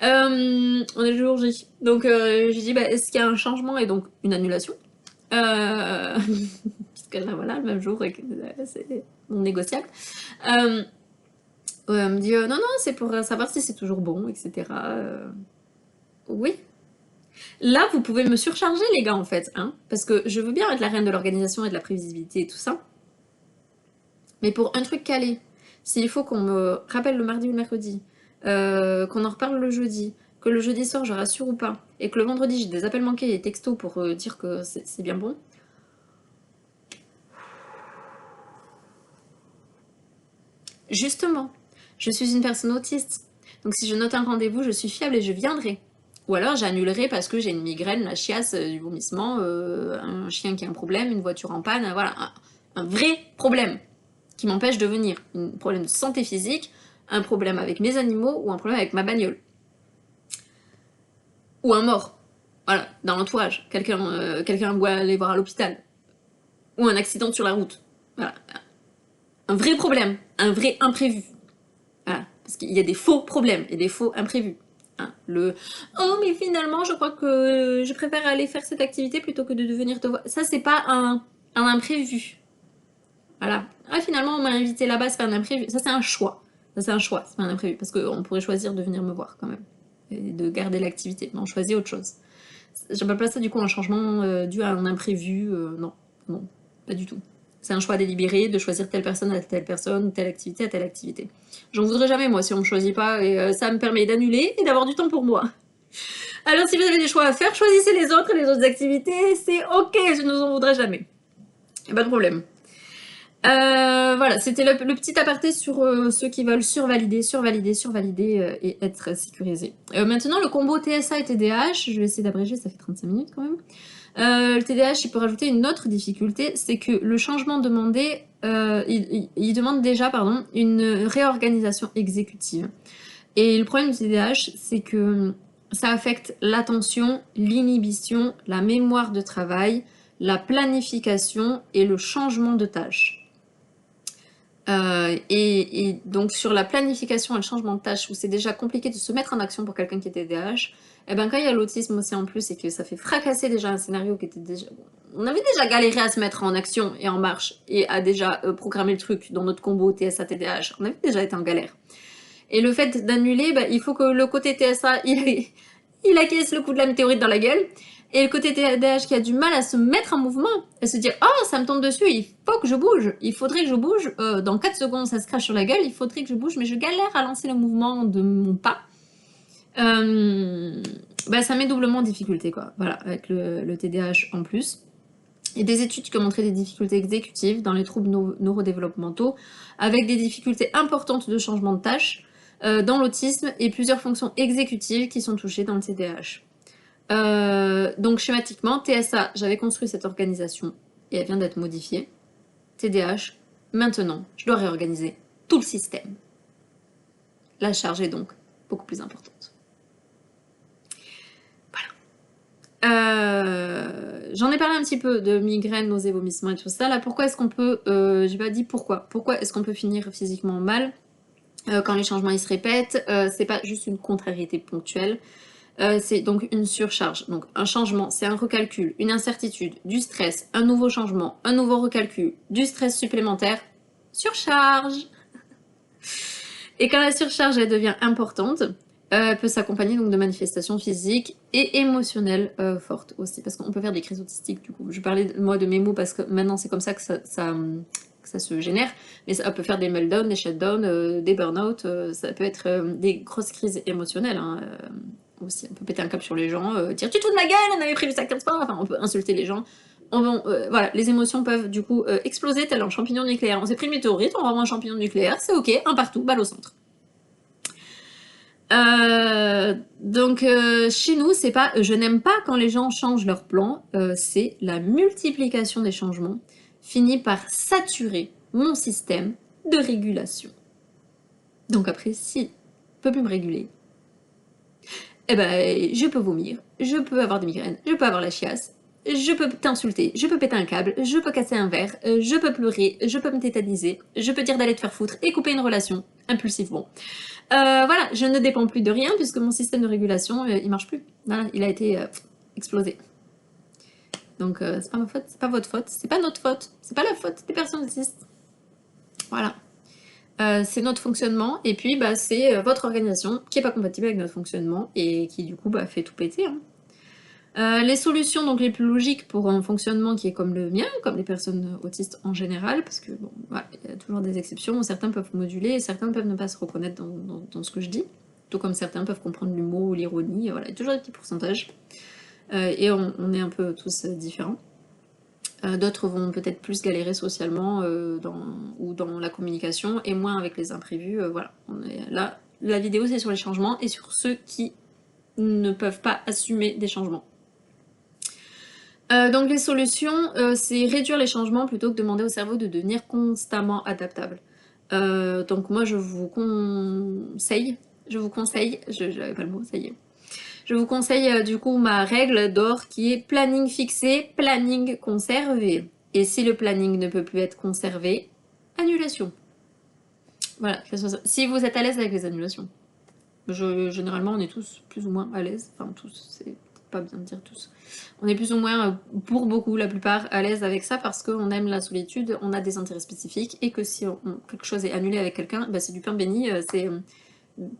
On est le jour J, donc je dis est-ce qu'il y a un changement et donc une annulation, puisque là voilà, le même jour, c'est non négociable. Elle me dit non, c'est pour savoir si c'est toujours bon, etc. Oui. Là, vous pouvez me surcharger, les gars, en fait, hein, parce que je veux bien être la reine de l'organisation et de la prévisibilité et tout ça, mais pour un truc calé, s'il faut qu'on me rappelle le mardi ou le mercredi, qu'on en reparle le jeudi, que le jeudi soir je rassure ou pas, et que le vendredi j'ai des appels manqués et des textos pour dire que c'est bien bon. Justement, je suis une personne autiste, donc si je note un rendez-vous, je suis fiable et je viendrai. Ou alors j'annulerai parce que j'ai une migraine, la chiasse, du vomissement, un chien qui a un problème, une voiture en panne, voilà, un vrai problème qui m'empêche de venir. Un problème de santé physique, un problème avec mes animaux ou un problème avec ma bagnole. Ou un mort, voilà, dans l'entourage. Quelqu'un doit aller voir à l'hôpital. Ou un accident sur la route. Voilà. Un vrai problème, un vrai imprévu. Voilà. Parce qu'il y a des faux problèmes et des faux imprévus. Hein. Oh mais finalement je crois que je préfère aller faire cette activité plutôt que de venir te voir. Ça c'est pas un imprévu. Voilà. Ah finalement on m'a invité là-bas, c'est pas un imprévu. Ça c'est un choix. Ça c'est un choix, c'est pas un imprévu. Parce qu'on pourrait choisir de venir me voir quand même. et de garder l'activité, mais on choisit autre chose. J'appelle pas ça du coup un changement dû à un imprévu, non, non, pas du tout. C'est un choix délibéré de choisir telle personne à telle personne, telle activité à telle activité. J'en voudrais jamais moi si on me choisit pas, et ça me permet d'annuler et d'avoir du temps pour moi. Alors si vous avez des choix à faire, choisissez les autres activités, c'est ok, je ne vous en voudrais jamais. Pas de problème. Voilà, c'était le petit aparté sur ceux qui veulent survalider et être sécurisés. Maintenant, le combo TSA et TDAH, je vais essayer d'abréger, ça fait 35 minutes quand même. Le TDAH, il peut rajouter une autre difficulté, c'est que le changement demandé, il demande déjà, pardon, une réorganisation exécutive. Et le problème du TDAH, c'est que ça affecte l'attention, l'inhibition, la mémoire de travail, la planification et le changement de tâches. Et donc sur la planification et le changement de tâches, où c'est déjà compliqué de se mettre en action pour quelqu'un qui est TDAH, et ben quand il y a l'autisme aussi en plus et que ça fait fracasser déjà un scénario qui était déjà... On avait déjà galéré à se mettre en action et en marche et à déjà programmer le truc dans notre combo TSA-TDAH, on avait déjà été en galère. Et le fait d'annuler, bah, il faut que le côté TSA, il acquiesce le coup de la météorite dans la gueule. Et le côté TDAH qui a du mal à se mettre en mouvement, à se dire « Oh, ça me tombe dessus, il faut que je bouge, il faudrait que je bouge, dans 4 secondes ça se crache sur la gueule, il faudrait que je bouge, mais je galère à lancer le mouvement de mon pas. » Bah, ça met doublement en difficulté, quoi, voilà, avec le TDAH en plus. Il y a des études qui ont montré des difficultés exécutives dans les troubles neurodéveloppementaux, avec des difficultés importantes de changement de tâche dans l'autisme et plusieurs fonctions exécutives qui sont touchées dans le TDAH. Donc schématiquement, TSA, j'avais construit cette organisation et elle vient d'être modifiée. TDAH, maintenant, je dois réorganiser tout le système. La charge est donc beaucoup plus importante. Voilà. J'en ai parlé un petit peu de migraines, nausées, vomissements et tout ça. Là, pourquoi est-ce qu'on peut... j'ai pas dit pourquoi. Pourquoi est-ce qu'on peut finir physiquement mal quand les changements ils se répètent? C'est pas juste une contrariété ponctuelle. C'est donc une surcharge. Donc un changement, c'est un recalcul, une incertitude, du stress, un nouveau changement, un nouveau recalcul, du stress supplémentaire, surcharge. Et quand la surcharge elle devient importante, elle peut s'accompagner donc de manifestations physiques et émotionnelles fortes aussi, parce qu'on peut faire des crises autistiques du coup. Je parlais moi de mes mots parce que maintenant c'est comme ça que ça se génère, mais ça peut faire des meltdowns, des shutdowns, des burn-out, ça peut être des grosses crises émotionnelles. Hein, aussi, on peut péter un câble sur les gens, dire tu te fous de ma gueule, on avait prévu ça comme ça, enfin on peut insulter les gens. Voilà, les émotions peuvent du coup exploser tel un champignon nucléaire. On s'est pris une météorite, on va avoir un champignon nucléaire, c'est ok, un partout, balle au centre. Donc chez nous, c'est pas je n'aime pas quand les gens changent leur plan, c'est la multiplication des changements finit par saturer mon système de régulation. Donc après, si je peux plus me réguler, eh ben, je peux vomir, je peux avoir des migraines, je peux avoir la chiasse, je peux t'insulter, je peux péter un câble, je peux casser un verre, je peux pleurer, je peux me tétaniser, je peux dire d'aller te faire foutre et couper une relation impulsivement. Voilà, je ne dépends plus de rien puisque mon système de régulation, il marche plus. Voilà, il a été explosé. Donc c'est pas ma faute, c'est pas votre faute, c'est pas notre faute, c'est pas la faute des personnes autistes. Voilà. C'est notre fonctionnement, et puis bah, c'est votre organisation qui n'est pas compatible avec notre fonctionnement, et qui du coup bah, fait tout péter. Hein. Les solutions donc les plus logiques pour un fonctionnement qui est comme le mien, comme les personnes autistes en général, parce que bon, voilà, il y a toujours des exceptions, où certains peuvent moduler, et certains peuvent ne pas se reconnaître dans ce que je dis, tout comme certains peuvent comprendre l'humour ou l'ironie, voilà, il y a toujours des petits pourcentages, et on est un peu tous différents. D'autres vont peut-être plus galérer socialement ou dans la communication et moins avec les imprévus. Voilà. Là, la vidéo c'est sur les changements et sur ceux qui ne peuvent pas assumer des changements. Donc les solutions, c'est réduire les changements plutôt que demander au cerveau de devenir constamment adaptable. Donc moi je vous conseille, j'avais pas le mot, ça y est. Je vous conseille du coup ma règle d'or qui est planning fixé, planning conservé. Et si le planning ne peut plus être conservé, annulation. Voilà, si vous êtes à l'aise avec les annulations. Généralement, on est tous plus ou moins à l'aise. Enfin, tous, c'est pas bien de dire tous. On est plus ou moins, pour beaucoup, la plupart, à l'aise avec ça parce qu'on aime la solitude, on a des intérêts spécifiques et que si quelque chose est annulé avec quelqu'un, bah, c'est du pain béni,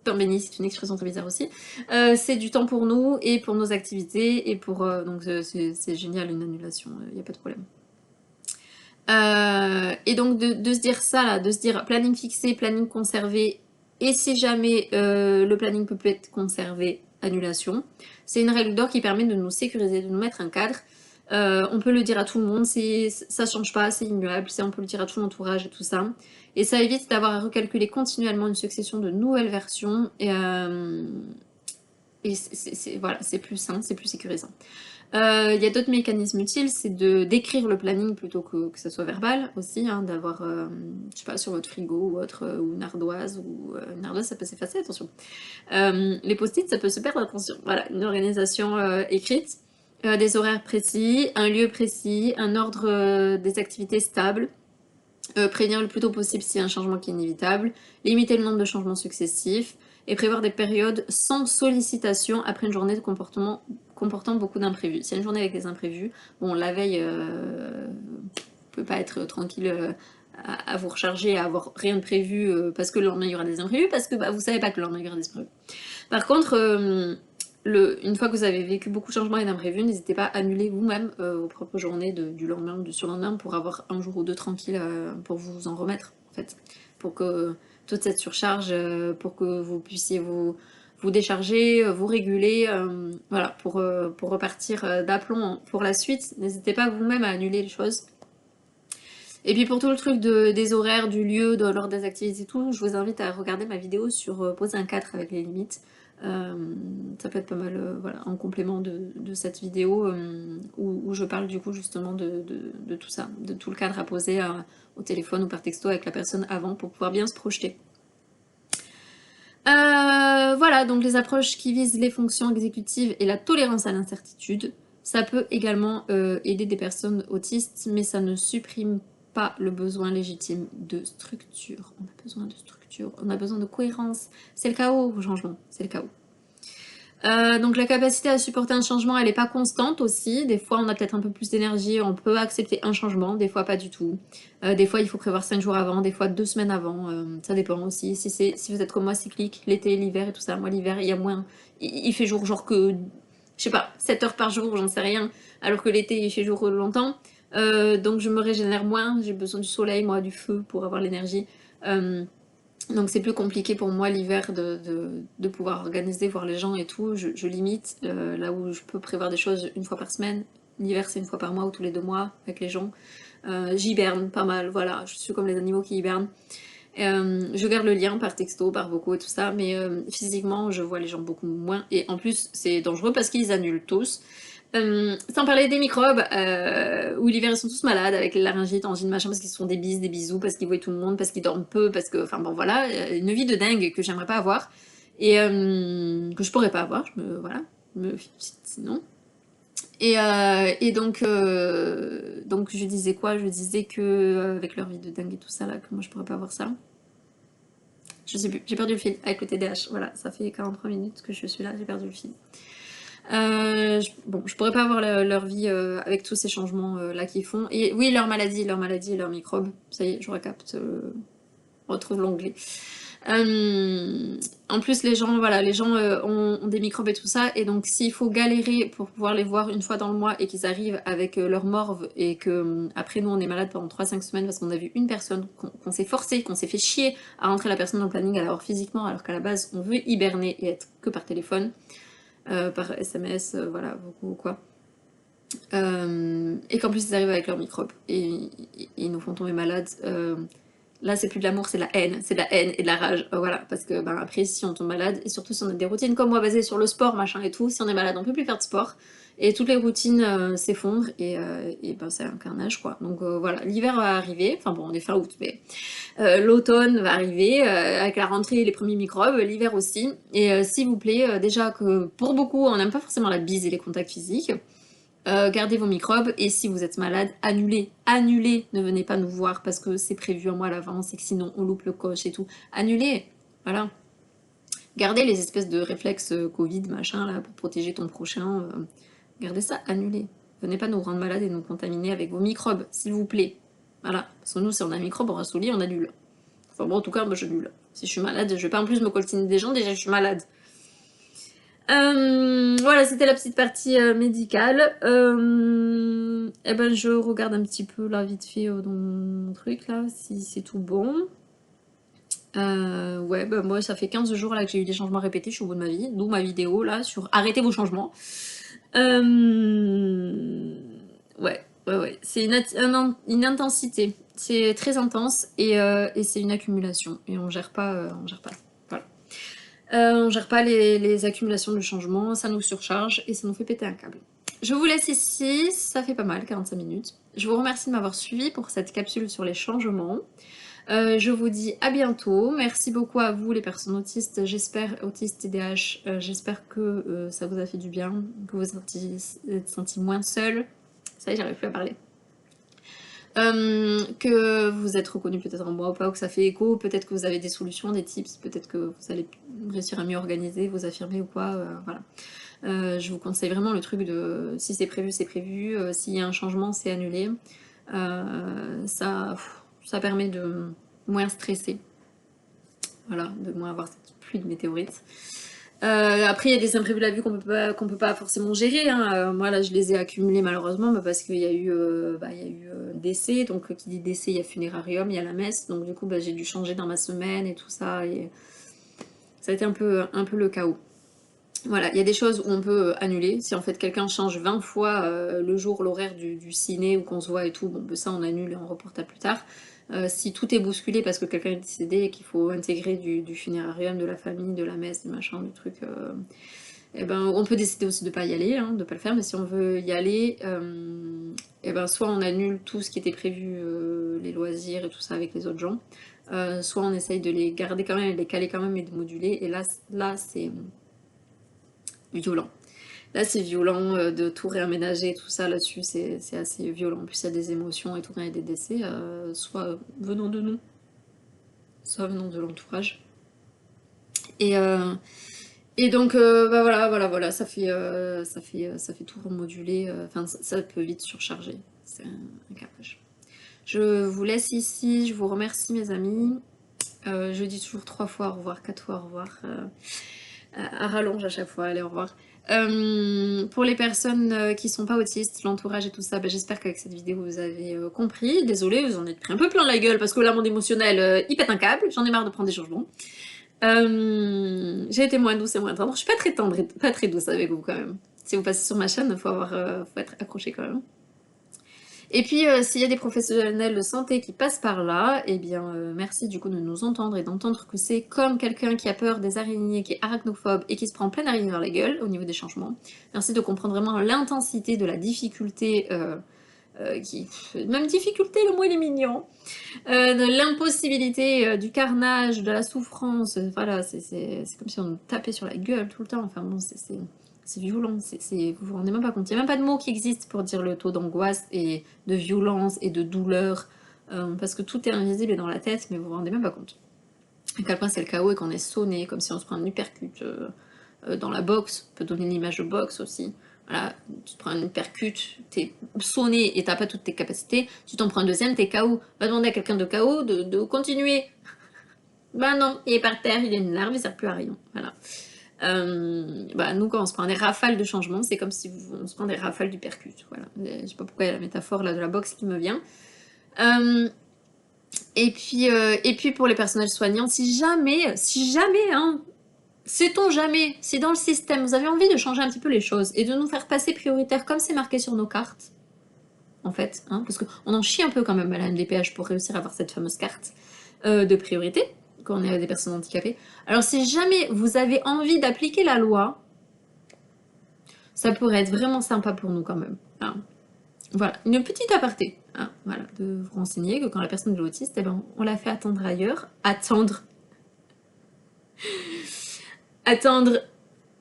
temps béni, c'est une expression très bizarre aussi. C'est du temps pour nous et pour nos activités et pour donc c'est génial une annulation, il n'y a pas de problème. Et donc de se dire ça là, de se dire planning fixé, planning conservé, et si jamais le planning peut plus être conservé, annulation. C'est une règle d'or qui permet de nous sécuriser, de nous mettre un cadre. On peut le dire à tout le monde, ça change pas, c'est immuable, on peut le dire à tout l'entourage et tout ça. Et ça évite d'avoir à recalculer continuellement une succession de nouvelles versions. Et voilà, c'est plus sain, c'est plus sécurisant. Il y a d'autres mécanismes utiles, c'est d'écrire le planning plutôt que ça soit verbal aussi, hein, d'avoir, je sais pas, sur votre frigo ou autre, ou une ardoise, une ardoise ça peut s'effacer, attention. Les post-it ça peut se perdre, attention. Voilà, une organisation écrite, des horaires précis, un lieu précis, un ordre des activités stable, prévenir le plus tôt possible s'il y a un changement qui est inévitable, limiter le nombre de changements successifs, et prévoir des périodes sans sollicitation après une journée de comportant beaucoup d'imprévus. S'il y a une journée avec des imprévus, bon, la veille, peut pas être tranquille à vous recharger, à avoir rien de prévu parce que le lendemain il y aura des imprévus, parce que bah, vous savez pas que le lendemain il y aura des imprévus. Par contre, une fois que vous avez vécu beaucoup de changements et d'imprévus, n'hésitez pas à annuler vous-même vos propres journées du lendemain ou du surlendemain pour avoir un jour ou deux tranquille pour vous en remettre, en fait. Pour que toute cette surcharge, pour que vous puissiez vous décharger, vous réguler, voilà, pour repartir d'aplomb pour la suite. N'hésitez pas vous-même à annuler les choses. Et puis pour tout le truc des horaires, du lieu, lors des activités et tout, je vous invite à regarder ma vidéo sur poser un 4 avec les limites. Ça peut être pas mal voilà, en complément de cette vidéo où je parle du coup justement de tout ça, de tout le cadre à poser au téléphone ou par texto avec la personne avant pour pouvoir bien se projeter. Voilà, donc les approches qui visent les fonctions exécutives et la tolérance à l'incertitude, ça peut également aider des personnes autistes, mais ça ne supprime pas le besoin légitime de structure. On a besoin de structure, on a besoin de cohérence. C'est le chaos au changement, c'est le chaos. Donc la capacité à supporter un changement, elle n'est pas constante aussi. Des fois, on a peut-être un peu plus d'énergie, on peut accepter un changement, des fois pas du tout. Des fois, il faut prévoir 5 jours avant, des fois 2 semaines avant. Ça dépend aussi. Si vous êtes comme moi, cyclique, l'été, l'hiver et tout ça. Moi, l'hiver, il y a moins. Il fait jour genre que, je sais pas, 7 heures par jour, j'en sais rien. Alors que l'été, il fait jour longtemps. Donc je me régénère moins. J'ai besoin du soleil, moi, du feu pour avoir l'énergie. Donc c'est plus compliqué pour moi l'hiver de pouvoir organiser, voir les gens et tout. Je limite là où je peux prévoir des choses une fois par semaine. L'hiver c'est une fois par mois ou tous les 2 mois avec les gens. J'hiberne pas mal, voilà. Je suis comme les animaux qui hibernent. Je garde le lien par texto, par vocaux et tout ça, mais physiquement je vois les gens beaucoup moins. Et en plus c'est dangereux parce qu'ils annulent tous. Sans parler des microbes, où l'hiver ils sont tous malades avec les laryngites, angines, machin, parce qu'ils se font des bises, des bisous, parce qu'ils voient tout le monde, parce qu'ils dorment peu, parce que, enfin bon voilà, une vie de dingue que j'aimerais pas avoir, et que je pourrais pas avoir, voilà, sinon. Et donc je disais quoi? Je disais que, avec leur vie de dingue et tout ça là, que moi je pourrais pas avoir ça. Je sais plus, j'ai perdu le fil avec le TDAH, voilà, ça fait 43 minutes que je suis là, j'ai perdu le fil. Bon, je pourrais pas avoir leur vie avec tous ces changements là qu'ils font. Et oui, leur maladie, leurs microbes. Ça y est, je recapte, retrouve l'onglet. En plus, les gens, voilà, les gens ont des microbes et tout ça, et donc s'il faut galérer pour pouvoir les voir une fois dans le mois et qu'ils arrivent avec leur morve et que après nous on est malade pendant 3-5 semaines parce qu'on a vu une personne, qu'on s'est forcé, qu'on s'est fait chier à rentrer la personne dans le planning à l'avoir physiquement, alors qu'à la base on veut hiberner et être que par téléphone. Par SMS, voilà, beaucoup quoi. Et qu'en plus ils arrivent avec leurs microbes et ils nous font tomber malades. Là c'est plus de l'amour, c'est de la haine et de la rage, voilà, parce que ben, après si on tombe malade, et surtout si on a des routines comme moi basées sur le sport, machin et tout, si on est malade on peut plus faire de sport, et toutes les routines s'effondrent, et ben c'est un carnage quoi. Donc voilà, l'hiver va arriver, enfin bon on est fin août, mais l'automne va arriver, avec la rentrée et les premiers microbes, l'hiver aussi, et s'il vous plaît, déjà que pour beaucoup on n'aime pas forcément la bise et les contacts physiques, gardez vos microbes, et si vous êtes malade, annulez, annulez, ne venez pas nous voir parce que c'est prévu un mois à l'avance et que sinon on loupe le coche et tout. Annulez, voilà. Gardez les espèces de réflexes Covid, machin, là, pour protéger ton prochain. Gardez ça, annulez. Venez pas nous rendre malades et nous contaminer avec vos microbes, s'il vous plaît. Voilà. Parce que nous, si on a un microbe, on reste au lit, on annule. Enfin bon, en tout cas, moi j'annule. Si je suis malade, je vais pas en plus me coltiner des gens, déjà je suis malade. Voilà, c'était la petite partie médicale. Et ben, je regarde un petit peu là, vite fait, dans mon truc là, si c'est tout bon. Ouais, bah moi ça fait 15 jours là que j'ai eu des changements répétés, je suis au bout de ma vie, d'où ma vidéo là sur arrêtez vos changements. Ouais, ouais, c'est une intensité, c'est très intense et c'est une accumulation et on gère pas, voilà. On gère pas les accumulations de changements, ça nous surcharge et ça nous fait péter un câble. Je vous laisse ici, ça fait pas mal, 45 minutes. Je vous remercie de m'avoir suivi pour cette capsule sur les changements. Je vous dis à bientôt. Merci beaucoup à vous les personnes autistes, j'espère, autistes TDAH, j'espère que ça vous a fait du bien, que vous êtes senti moins seul. Ça y est, j'arrive plus à parler. Que vous êtes reconnu peut-être en moi ou pas, ou que ça fait écho, peut-être que vous avez des solutions, des tips, peut-être que vous allez réussir à mieux organiser, vous affirmer ou quoi, voilà. Je vous conseille vraiment le truc de si c'est prévu, s'il y a un changement, c'est annulé. Ça permet de moins stresser, voilà, de moins avoir cette pluie de météorites. Après, il y a des imprévus de la vue qu'on peut pas forcément gérer. Hein. Moi, là, je les ai accumulés malheureusement parce qu'il y a eu, décès. Donc, qui dit décès, il y a funérarium, il y a la messe. Donc, du coup, j'ai dû changer dans ma semaine et tout ça. Et ça a été un peu le chaos. Voilà, il y a des choses où on peut annuler. Si en fait quelqu'un change 20 fois le jour, l'horaire du ciné ou qu'on se voit et tout, bon, ça on annule et on reporte à plus tard. Si tout est bousculé parce que quelqu'un est décédé et qu'il faut intégrer du funérarium, de la famille, de la messe, du machin, du truc, et ben, on peut décider aussi de pas y aller, hein, de pas le faire, mais si on veut y aller, et ben, soit on annule tout ce qui était prévu, les loisirs et tout ça avec les autres gens, soit on essaye de les garder quand même, et de les caler quand même et de moduler, et là c'est violent. Là, c'est violent de tout réaménager, tout ça là-dessus, c'est assez violent. En plus, il y a des émotions et tout, quand il y a des décès, soit venant de nous, soit venant de l'entourage. Et donc, voilà, ça fait tout remoduler. Enfin, ça peut vite surcharger. C'est un capage. Je vous laisse ici, je vous remercie, mes amis. Je dis toujours 3 fois au revoir, 4 fois au revoir. À rallonge à chaque fois, allez, au revoir. Pour les personnes qui sont pas autistes, l'entourage et tout ça, j'espère qu'avec cette vidéo vous avez compris. Désolée, vous en êtes pris un peu plein la gueule parce que là mon émotionnel il pète un câble, j'en ai marre de prendre des changements. J'ai été moins douce et moins tendre, je suis pas très tendre et pas très douce avec vous quand même. Si vous passez sur ma chaîne, faut être accroché quand même. Et puis, s'il y a des professionnels de santé qui passent par là, eh bien, merci du coup de nous entendre et d'entendre que c'est comme quelqu'un qui a peur des araignées, qui est arachnophobe et qui se prend plein d'araignées dans la gueule au niveau des changements. Merci de comprendre vraiment l'intensité de la difficulté, même difficulté, le mot il est mignon, de l'impossibilité, du carnage, de la souffrance, voilà, c'est comme si on nous tapait sur la gueule tout le temps, enfin bon, c'est violent, vous vous rendez même pas compte. Il n'y a même pas de mots qui existent pour dire le taux d'angoisse et de violence et de douleur, parce que tout est invisible et dans la tête, mais vous vous rendez même pas compte. À quel point c'est le chaos et qu'on est sonné, comme si on se prend un uppercut dans la boxe, on peut donner l'image de boxe aussi. Voilà, tu te prends un uppercut, t'es sonné et t'as pas toutes tes capacités, tu t'en prends un deuxième, t'es KO. Va demander à quelqu'un de KO de continuer. Ben non, il est par terre, il est une larve, il sert plus à rien. Voilà. Nous, quand on se prend des rafales de changement, c'est comme si on se prend des rafales du percute. Voilà. Je sais pas pourquoi il y a la métaphore là de la boxe qui me vient. Et puis pour les personnels soignants, si jamais, hein, sait-on jamais, si dans le système vous avez envie de changer un petit peu les choses et de nous faire passer prioritaire comme c'est marqué sur nos cartes, en fait, hein, parce qu'on en chie un peu quand même à la MDPH pour réussir à avoir cette fameuse carte de priorité, quand on est des personnes handicapées. Alors si jamais vous avez envie d'appliquer la loi, ça pourrait être vraiment sympa pour nous quand même. Hein. Voilà, une petite aparté, hein, voilà, de vous renseigner que quand la personne est autiste, eh ben, on la fait attendre ailleurs. Attendre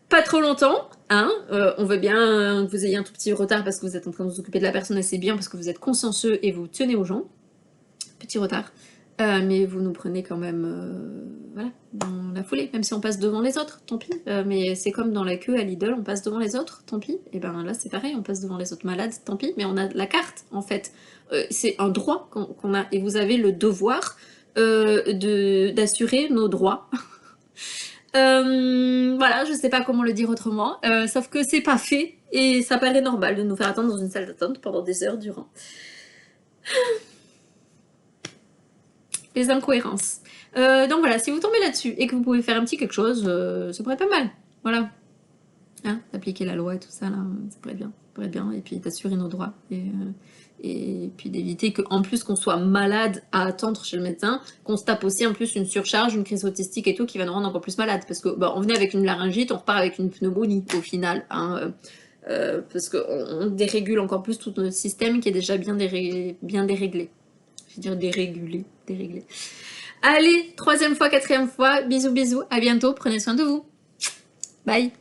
pas trop longtemps, hein, on veut bien que vous ayez un tout petit retard parce que vous êtes en train de vous occuper de la personne et c'est bien parce que vous êtes consciencieux et vous tenez aux gens. Petit retard. Mais vous nous prenez quand même voilà, dans la foulée, même si on passe devant les autres, tant pis. Mais c'est comme dans la queue à Lidl, on passe devant les autres, tant pis. Et ben là c'est pareil, on passe devant les autres malades, tant pis. Mais on a la carte en fait. C'est un droit qu'on a et vous avez le devoir d'assurer nos droits. Voilà, je sais pas comment le dire autrement, sauf que c'est pas fait et ça paraît normal de nous faire attendre dans une salle d'attente pendant des heures durant. Les incohérences. Donc voilà, si vous tombez là-dessus et que vous pouvez faire un petit quelque chose, ça pourrait être pas mal. Voilà. Hein, d'appliquer la loi et tout ça, là, ça pourrait être bien. Ça pourrait être bien. Et puis d'assurer nos droits. Et puis d'éviter qu'en plus qu'on soit malade à attendre chez le médecin, qu'on se tape aussi en plus une surcharge, une crise autistique et tout qui va nous rendre encore plus malade. Parce que bah, on venait avec une laryngite, on repart avec une pneumonie au final. Hein, parce qu'on dérégule encore plus tout notre système qui est déjà bien déréglé. Je veux dire déréglé. Allez, troisième fois, quatrième fois, bisous bisous, à bientôt, prenez soin de vous. Bye.